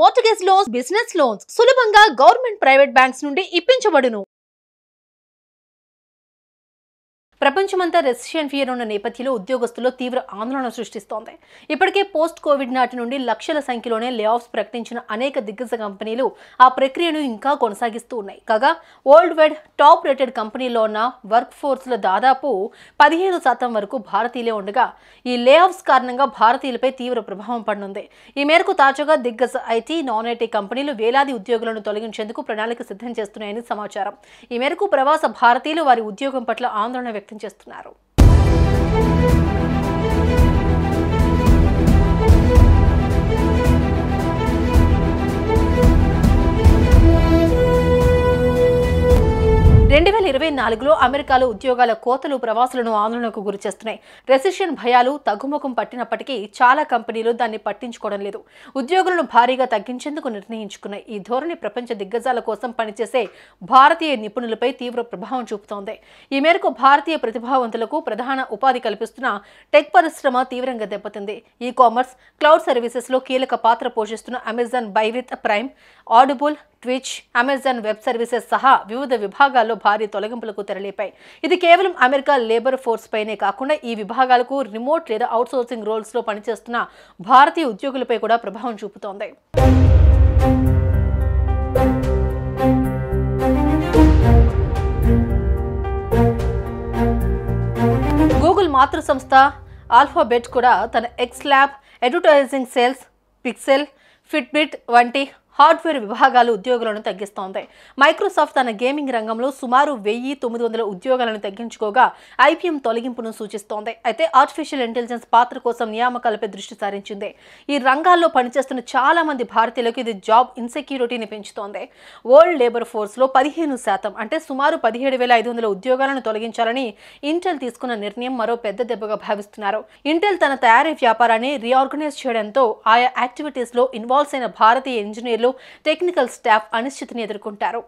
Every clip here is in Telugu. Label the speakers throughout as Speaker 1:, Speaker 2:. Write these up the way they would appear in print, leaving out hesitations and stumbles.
Speaker 1: మార్ట్గేజ్ లోన్స్, బిజినెస్ లోన్స్ సులభంగా గవర్నమెంట్ ప్రైవేట్ బ్యాంక్స్ నుండి ఇప్పించబడును. ప్రపంచమంతా రెసిషన్ ఫియర్ ఉన్న నేపథ్యంలో ఉద్యోగస్తుల్లో తీవ్ర ఆందోళన సృష్టిస్తోంది. ఇప్పటికే పోస్ట్ కోవిడ్ నాటి నుండి లక్షల సంఖ్యలోనే లే ఆఫ్స్ ప్రకటించిన అనేక దిగ్గజ కంపెనీలు ఆ ప్రక్రియను ఇంకా కొనసాగిస్తూ ఉన్నాయి. కాగా వరల్డ్ వైడ్ టాప్ రేటెడ్ కంపెనీలో ఉన్న వర్క్ ఫోర్స్ లో దాదాపు 15% వరకు భారతీయులే ఉండగా ఈ లే ఆఫ్స్ కారణంగా భారతీయులపై తీవ్ర ప్రభావం పడనుంది. ఈ మేరకు తాజాగా దిగ్గజ ఐటీ, నాన్ ఐటీ కంపెనీలు వేలాది ఉద్యోగులను తొలగించేందుకు ప్రణాళిక సిద్ధం చేస్తున్నాయని సమాచారం. ఈ మేరకు ప్రవాస భారతీయులు వారి ఉద్యోగం పట్ల ఆందోళన వ్యక్తం చేస్తున్నారు. అమెరికాలో ఉద్యోగాల కోతలు ప్రవాసులను ఆందోళనకు గురిచేస్తున్నాయి. రెసిషన్ భయాలు తగ్గుముఖం పట్టినప్పటికీ చాలా కంపెనీలు దాన్ని పట్టించుకోవడం లేదు. ఉద్యోగులను భారీగా తగ్గించేందుకు నిర్ణయించుకున్నాయి. ఈ ధోరణి ప్రపంచ దిగ్గజాల కోసం పనిచేసే భారతీయ నిపుణులపై తీవ్ర ప్రభావం చూపుతోంది. ఈ మేరకు భారతీయ ప్రతిభావంతులకు ప్రధాన ఉపాధి కల్పిస్తున్న టెక్ పరిశ్రమ తీవ్రంగా దెబ్బతింది. ఈ కామర్స్, క్లౌడ్ సర్వీసెస్ లో కీలక పాత్ర పోషిస్తున్న Amazon by with prime, audible, twitch, Amazon web services సహా వివిధ విభాగాల్లో భారీ తొలగింపులకు తెరలేపాయి. ఇది కేవలం అమెరికా లేబర్ ఫోర్స్ పైనే కాకుండా ఈ విభాగాలకు రిమోట్ లేదా అవుట్సోర్సింగ్ రోల్స్ లో పనిచేస్తున్న భారతీయ ఉద్యోగులపై కూడా ప్రభావం చూపుతోంది. గూగుల్ మాతృ సంస్థ ఆల్ఫాబెట్ కూడా తన X lab, advertising sales, pixel, Fitbit వంటి హార్డ్వేర్ విభాగాలు ఉద్యోగులను తగ్గిస్తోంది. మైక్రోసాఫ్ట్ తన గేమింగ్ రంగంలో సుమారు 1900 ఉద్యోగాలను తగ్గించుకోగా ఐపీఎం తొలగింపును సూచిస్తోంది. అయితే ఆర్టిఫిషియల్ ఇంటెలిజెన్స్ పాత్ర కోసం నియామకాలపై దృష్టి సారించింది. ఈ రంగాల్లో పనిచేస్తున్న చాలా మంది భారతీయులకు ఇది జాబ్ ఇన్సెక్యూరిటీని పెంచుతోంది. వరల్డ్ లేబర్ ఫోర్స్ లో 15% అంటే సుమారు 17,500 ఉద్యోగాలను తొలగించాలని ఇంటెల్ తీసుకున్న నిర్ణయం మరో పెద్ద దెబ్బగా భావిస్తున్నారు. ఇంటెల్ తన తయారీ వ్యాపారాన్ని రీఆర్గనైజ్ చేయడంతో ఆయా యాక్టివిటీస్ లో ఇన్వాల్వ్ అయిన భారతీయ ఇంజనీర్లు, టెక్నికల్ స్టాఫ్ అనిశ్చితిని ఎదుర్కొంటారు.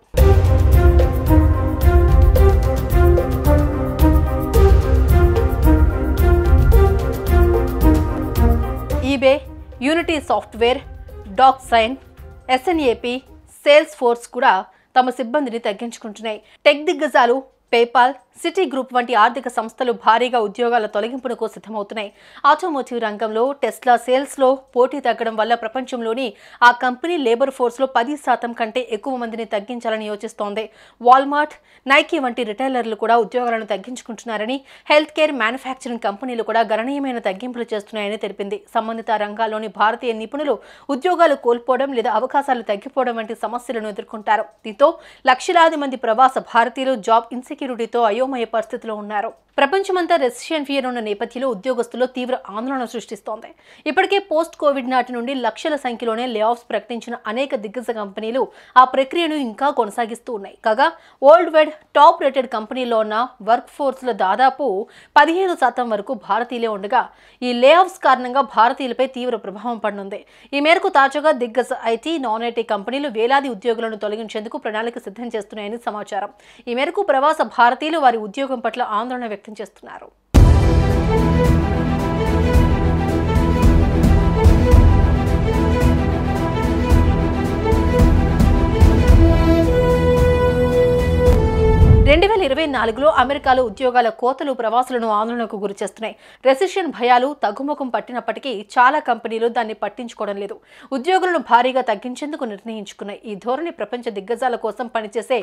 Speaker 1: EBay, unity software, DocuSign, SNAP, sales force కూడా తమ సిబ్బందిని తగ్గించుకుంటున్నాయి. టెక్ దిగ్గజాలు పేపాల్, సిటీ గ్రూప్ వంటి ఆర్థిక సంస్థలు భారీగా ఉద్యోగాల తొలగింపునకు సిద్ధమవుతున్నాయి. ఆటోమోటివ్ రంగంలో టెస్లా సేల్స్ లో పోటీ తగ్గడం వల్ల ప్రపంచంలోని ఆ కంపెనీ లేబర్ ఫోర్స్ లో 10% కంటే ఎక్కువ మందిని తగ్గించాలని యోచిస్తోంది. వాల్మార్ట్, నైకీ వంటి రిటైలర్లు కూడా ఉద్యోగాలను తగ్గించుకుంటున్నారని, హెల్త్ కేర్, మ్యానుఫ్యాక్చరింగ్ కంపెనీలు కూడా గణనీయమైన తగ్గింపులు చేస్తున్నాయని తెలిపింది. సంబంధిత రంగాల్లోని భారతీయ నిపుణులు ఉద్యోగాలు కోల్పోవడం లేదా అవకాశాలు తగ్గిపోవడం వంటి సమస్యలను ఎదుర్కొంటారు. దీంతో లక్షలాది మంది ప్రవాస భారతీయులు జాబ్ ఇన్సెక్యూరిటీతో అయోమయ పరిస్థితిలో ఉన్నారు. ప్రపంచమంతా రెసిషన్ ఫియర్ ఉన్న నేపథ్యంలో ఉద్యోగస్తుల్లో తీవ్ర ఆందోళన సృష్టిస్తోంది. ఇప్పటికే పోస్ట్ కోవిడ్ నాటి నుండి లక్షల సంఖ్యలోనే లే ఆఫ్స్ ప్రకటించిన అనేక దిగ్గజ కంపెనీలు ఆ ప్రక్రియను ఇంకా కొనసాగిస్తూ ఉన్నాయి. కాగా వరల్డ్ వైడ్ టాప్ రేటెడ్ కంపెనీలో ఉన్న వర్క్ ఫోర్స్ లో దాదాపు 15% వరకు భారతీయులే ఉండగా ఈ లే ఆఫ్స్ కారణంగా భారతీయులపై తీవ్ర ప్రభావం పడనుంది. ఈ మేరకు తాజాగా దిగ్గజ ఐటీ, నాన్ ఐటీ కంపెనీలు వేలాది ఉద్యోగులను తొలగించేందుకు ప్రణాళిక సిద్ధం చేస్తున్నాయని సమాచారం. ఈ మేరకు ప్రవాస భారతీయులు వారి ఉద్యోగం పట్ల ఆందోళన వ్యక్తం చేస్తున్నారు. అమెరికాలో ఉద్యోగాల కోతలు ప్రవాసులను ఆందోళనకు గురిచేస్తున్నాయి. రెసిషన్ భయాలు తగ్గుముఖం పట్టినప్పటికీ చాలా కంపెనీలు దాన్ని పట్టించుకోవడం లేదు. ఉద్యోగులను భారీగా తగ్గించేందుకు నిర్ణయించుకున్నాయి. ఈ ధోరణి ప్రపంచ దిగ్గజాల కోసం పనిచేసే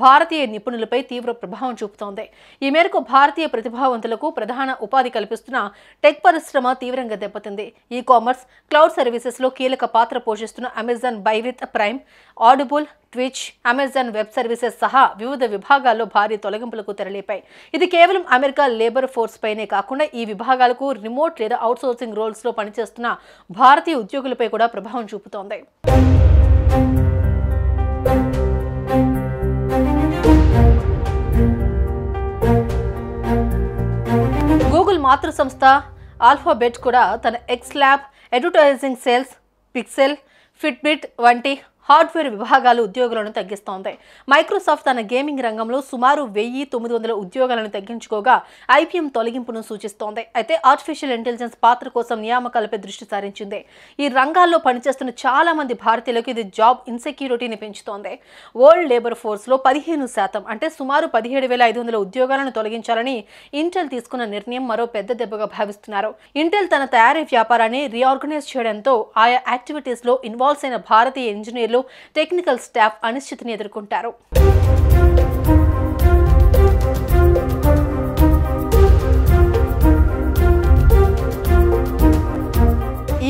Speaker 1: భారతీయ నిపుణులపై తీవ్ర ప్రభావం చూపుతోంది. ఈ మేరకు భారతీయ ప్రతిభావంతులకు ప్రధాన ఉపాధి కల్పిస్తున్న టెక్ పరిశ్రమ తీవ్రంగా దెబ్బతింది. ఈ కామర్స్, క్లౌడ్ సర్వీసెస్ లో కీలక పాత్ర పోషిస్తున్న Amazon by with prime, audible, twitch, Amazon web services సహా వివిధ విభాగాల్లో భారీ తొలగింపులకు తెరలేపాయి. ఇది కేవలం అమెరికా లేబర్ ఫోర్స్ పైనే కాకుండా ఈ విభాగాలకు రిమోట్ లేదా అవుట్సోర్సింగ్ రోల్స్ లో పనిచేస్తున్న భారతీయ ఉద్యోగులపై కూడా ప్రభావం చూపుతోంది. గూగుల్ మాతృ సంస్థ ఆల్ఫాబెట్ కూడా తన X lab, advertising sales, pixel, Fitbit వంటి హార్డ్వేర్ విభాగాలు ఉద్యోగులను తగ్గిస్తోంది. మైక్రోసాఫ్ట్ తన గేమింగ్ రంగంలో సుమారు 1900 ఉద్యోగాలను తగ్గించుకోగా ఐబీఎం తొలగింపును సూచిస్తోంది. అయితే ఆర్టిఫిషియల్ ఇంటెలిజెన్స్ పాత్ర కోసం నియామకాలపై దృష్టి సారించింది. ఈ రంగాల్లో పనిచేస్తున్న చాలా మంది భారతీయులకు ఇది జాబ్ ఇన్సెక్యూరిటీని పెంచుతోంది. వరల్డ్ లేబర్ ఫోర్స్ లో 15% అంటే సుమారు 17,500 ఉద్యోగాలను తొలగించాలని ఇంటెల్ తీసుకున్న నిర్ణయం మరో పెద్ద దెబ్బగా భావిస్తున్నారు. ఇంటెల్ తన తయారీ వ్యాపారాన్ని రీఆర్గనైజ్ చేయడంతో ఆయా యాక్టివిటీస్ లో ఇన్వాల్వ్ అయిన భారతీయ ఇంజనీర్లు, టెక్నికల్ స్టాఫ్ అనిశ్చితిని ఎదుర్కొంటారు.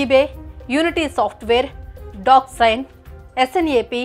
Speaker 1: EBay, unity software, DocuSign, SNAP,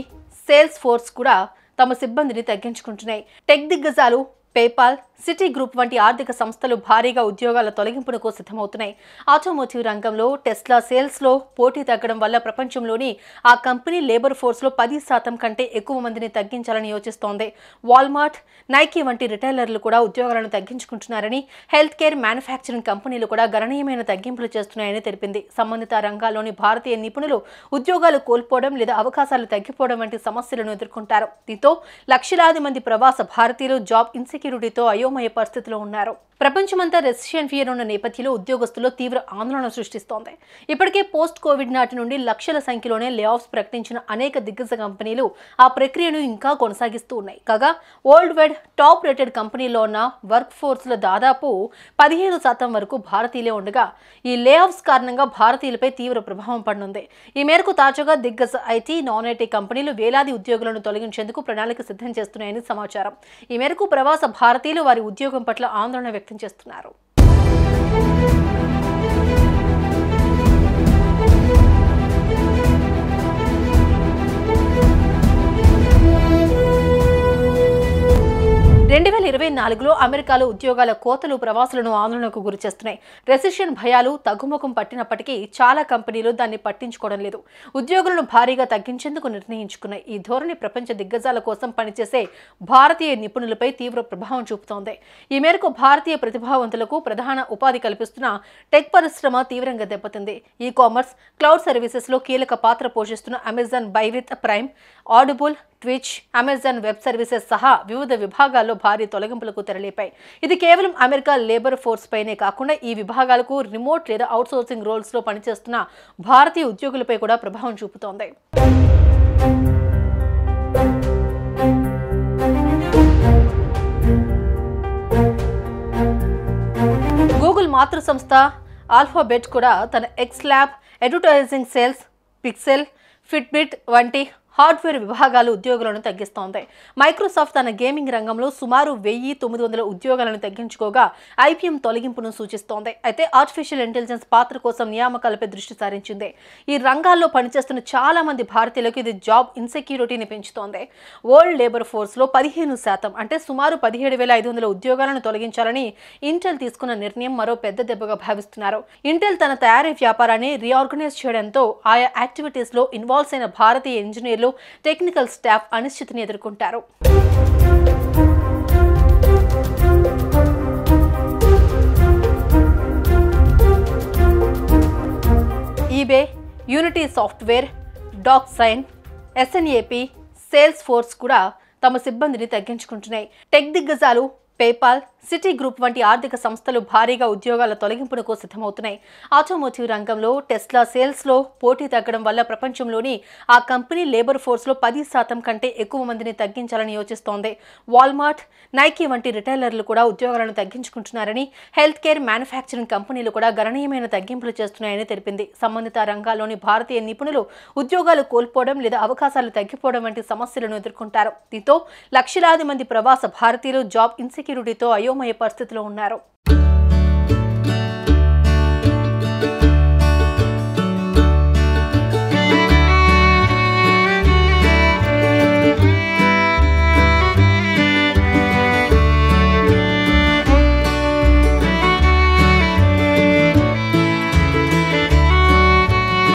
Speaker 1: sales force కూడా తమ సిబ్బందిని తగ్గించుకుంటున్నాయి. టెక్ దిగ్గజాలు పేపాల్, సిటీ గ్రూప్ వంటి ఆర్థిక సంస్థలు భారీగా ఉద్యోగాల తొలగింపునకు సిద్ధమవుతున్నాయి. ఆటోమోటివ్ రంగంలో టెస్లా సేల్స్ లో పోటీ తగ్గడం వల్ల ప్రపంచంలోని ఆ కంపెనీ లేబర్ ఫోర్స్ లో 10% కంటే ఎక్కువ మందిని తగ్గించాలని యోచిస్తోంది. వాల్మార్ట్, నైకీ వంటి రిటైలర్లు కూడా ఉద్యోగాలను తగ్గించుకుంటున్నారని, హెల్త్ కేర్, మ్యానుఫ్యాక్చరింగ్ కంపెనీలు కూడా గణనీయమైన తగ్గింపులు చేస్తున్నాయని తెలిపింది. సంబంధిత రంగాల్లోని భారతీయ నిపుణులు ఉద్యోగాలు కోల్పోవడం లేదా అవకాశాలు తగ్గిపోవడం వంటి సమస్యలను ఎదుర్కొంటారు. దీంతో లక్షలాది మంది ప్రవాస భారతీయులు జాబ్ ఇన్సెక్యూరిటీతో అయోమయ పరిస్థితిలో ఉన్నారు. ప్రపంచమంతా రెసిషన్ ఫియర్ ఉన్న నేపథ్యంలో ఉద్యోగస్తుల్లో తీవ్ర ఆందోళన సృష్టిస్తోంది. ఇప్పటికే పోస్ట్ కోవిడ్ నాటి నుండి లక్షల సంఖ్యలోనే లే ఆఫ్స్ ప్రకటించిన అనేక దిగ్గజ కంపెనీలు ఆ ప్రక్రియను ఇంకా కొనసాగిస్తూ ఉన్నాయి. కాగా వరల్డ్ వైడ్ టాప్ రేటెడ్ కంపెనీలో ఉన్న వర్క్ ఫోర్స్ లో దాదాపు 15% వరకు భారతీయులే ఉండగా ఈ లే ఆఫ్స్ కారణంగా భారతీయులపై తీవ్ర ప్రభావం పడనుంది. ఈ మేరకు తాజాగా దిగ్గజ ఐటీ, నాన్ ఐటీ కంపెనీలు వేలాది ఉద్యోగులను తొలగించేందుకు ప్రణాళిక సిద్ధం చేస్తున్నాయని సమాచారం. ఈ మేరకు ప్రవాస భారతీయులు వారి ఉద్యోగం పట్ల ఆందోళన వ్యక్తం చేస్తున్నారు. లో అమెరికాలో ఉద్యోగాల కోతలు ప్రవాసులను ఆందోళనకు గురిచేస్తున్నాయి. రెసిషన్ భయాలు తగ్గుముఖం పట్టినప్పటికీ చాలా కంపెనీలు దాన్ని పట్టించుకోవడం లేదు. ఉద్యోగులను భారీగా తగ్గించేందుకు నిర్ణయించుకున్నాయి. ఈ ధోరణి ప్రపంచ దిగ్గజాల కోసం పనిచేసే భారతీయ నిపుణులపై తీవ్ర ప్రభావం చూపుతోంది. ఈ మేరకు భారతీయ ప్రతిభావంతులకు ప్రధాన ఉపాధి కల్పిస్తున్న టెక్ పరిశ్రమ తీవ్రంగా దెబ్బతింది. ఈ కామర్స్, క్లౌడ్ సర్వీసెస్ లో కీలక పాత్ర పోషిస్తున్న Amazon by with prime, audible, twitch, Amazon web services సహా వివిధ విభాగాల్లో భారీ తొలగింపులకు తెరలేపాయి. ఇది కేవలం అమెరికా లేబర్ ఫోర్స్ పైనే కాకుండా ఈ విభాగాలకు రిమోట్ లేదా అవుట్సోర్సింగ్ రోల్స్ లో పనిచేస్తున్న భారతీయ ఉద్యోగులపై కూడా ప్రభావం చూపుతోంది. గూగుల్ మాతృ సంస్థ ఆల్ఫాబెట్ కూడా తన X lab, advertising sales, pixel, Fitbit వంటి హార్డ్వేర్ విభాగాలు ఉద్యోగులను తగ్గిస్తోంది. మైక్రోసాఫ్ట్ తన గేమింగ్ రంగంలో సుమారు 1900 ఉద్యోగాలను తగ్గించుకోగా ఐబీఎం తొలగింపును సూచిస్తోంది. అయితే ఆర్టిఫిషియల్ ఇంటెలిజెన్స్ పాత్ర కోసం నియామకాలపై దృష్టి సారించింది. ఈ రంగాల్లో పనిచేస్తున్న చాలా మంది భారతీయులకు ఇది జాబ్ ఇన్సెక్యూరిటీని పెంచుతోంది. వరల్డ్ లేబర్ ఫోర్స్ లో 15% అంటే సుమారు 17,500 ఉద్యోగాలను తొలగించాలని ఇంటెల్ తీసుకున్న నిర్ణయం మరో పెద్ద దెబ్బగా భావిస్తున్నారు. ఇంటెల్ తన తయారీ వ్యాపారాన్ని రీఆర్గనైజ్ చేయడంతో ఆయా యాక్టివిటీస్ లో ఇన్వాల్వ్ అయిన భారతీయ ఇంజనీర్లు, టెక్నికల్ స్టాఫ్ అనిశ్చితిని ఎదుర్కొంటారు. EBay, unity software, DocuSign, SNAP, sales force కూడా తమ సిబ్బందిని తగ్గించుకుంటున్నాయి. టెక్ దిగ్గజాలు పేపాల్, సిటీ గ్రూప్ వంటి ఆర్థిక సంస్థలు భారీగా ఉద్యోగాల తొలగింపునకు సిద్ధమవుతున్నాయి. ఆటోమోటివ్ రంగంలో టెస్లా సేల్స్ లో పోటీ తగ్గడం వల్ల ప్రపంచంలోని ఆ కంపెనీ లేబర్ ఫోర్స్ లో 10% కంటే ఎక్కువ మందిని తగ్గించాలని యోచిస్తోంది. వాల్మార్ట్, నైకీ వంటి రిటైలర్లు కూడా ఉద్యోగాలను తగ్గించుకుంటున్నారని, హెల్త్ కేర్, మ్యానుఫ్యాక్చరింగ్ కంపెనీలు కూడా గణనీయమైన తగ్గింపులు చేస్తున్నాయని తెలిపింది. సంబంధిత రంగాల్లోని భారతీయ నిపుణులు ఉద్యోగాలు కోల్పోవడం లేదా అవకాశాలు తగ్గిపోవడం వంటి సమస్యలను ఎదుర్కొంటారు. దీంతో లక్షలాది మంది ప్రవాస భారతీయులు జాబ్ ఇన్సెక్యూరిటీతో అయోమయ పరిస్థితిలో ఉన్నారు.